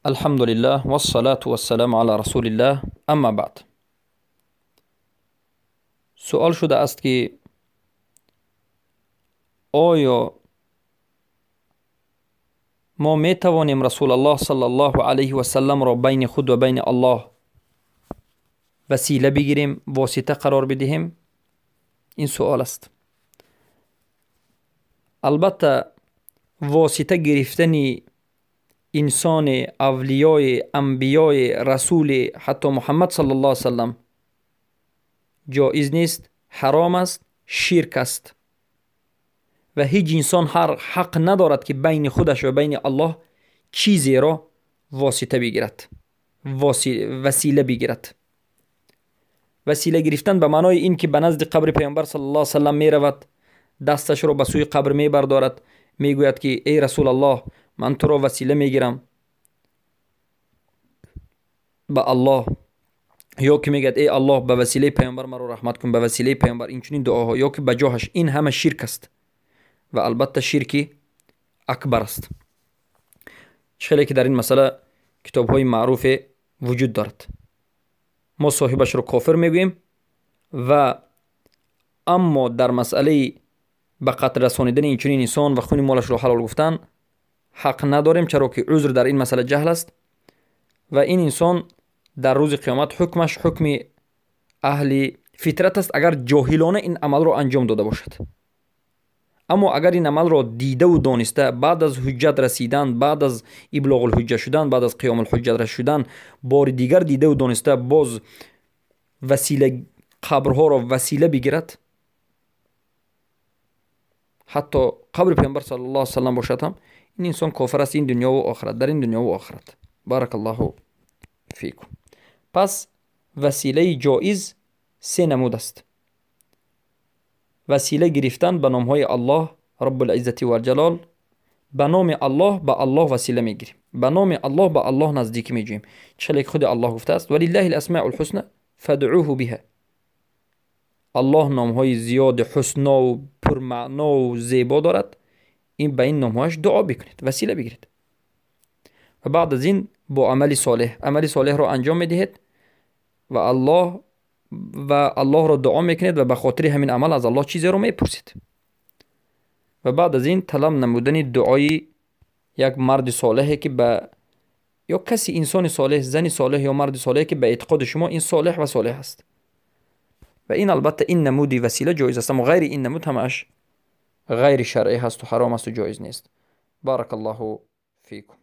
الحمد لله والصلاة والسلام على رسول الله. اما بعد، سوال شده است که آیا ما می توانیم رسول الله صلی الله علیه و سلم را بین خود و بین الله وسیله بگیریم، واسطه قرار بدهیم؟ این سوال است. البته واسطه گرفتن انسان، اولیای، انبیای، رسول، حتی محمد صلی الله علیه و سلم جایز نیست، حرام است، شرک است و هیچ انسان حق ندارد که بین خودش و بین الله چیزی را واسطه بگیرد، وسیله بگیرد. وسیله گرفتن به معنای این که به نزد قبر پیامبر صلی الله علیه و سلم می رود، دستش را به سوی قبر می بردارد، می گوید که ای رسول الله، من تو را وسیله می گیرم به الله، یا که میگد ای الله به وسیله پیامبر مرا رحمت کن، به وسیله پیامبر، این چنین دعاها، یا که به جاهش. این همه شرک است و البته شرکی اکبر است. خیلی که در این مسئله کتاب های معروف وجود دارد. ما صاحبش رو کافر میگوییم و اما در مسئله به قتل رسانیدن این چنین انسان و خون مالش رو حلال گفتن حق نداریم، چرا که عذر در این مسئله جهل است و این انسان در روز قیامت حکمش حکم اهل فطرت است اگر جاهلانه این عمل را انجام داده باشد. اما اگر این عمل را دیده و دانسته، بعد از حجت رسیدن، بعد از ابلاغ الحجه شدن، بعد از قیام الحجت شدن، بار دیگر دیده و دانسته باز وسیله قبرها را وسیله بگیرد، حتی قبر پیامبر صلی الله علیه و سلم باشد، هم این انسان کافر است، این دنیا و آخرت، در این دنیا و آخرت. بارک الله فیکم. پس وسیله جایز سه نمود است. وسیله گرفتن به نام های الله رب العزت و الجلال، به نام الله به الله وسیله میگیریم، به نام الله به الله نزدیک میجویم، چون خود الله گفته است ولله الاسماء الحسنى فادعوه بها. الله نام های زیاد حسنا و پرمعنا و زیبا دارد، این به این نام هاش دعا بکنید، وسیله بگیرید و بعد از این با عمل صالح را انجام میدهید و الله را دعا میکنید و به خاطر همین عمل از الله چیزی رو میپرسید. و بعد از این طلب نمودن دعای یک مرد صالحی که به یا کسی انسان صالح، زن صالح یا مرد صالحی که به اعتقاد شما این صالح و صالح است. و این البته این نمودی وسیله جایز است، اما غیر این نمود همش غیر شرعی هست و حرام است و جایز نیست. بارک الله فیکم.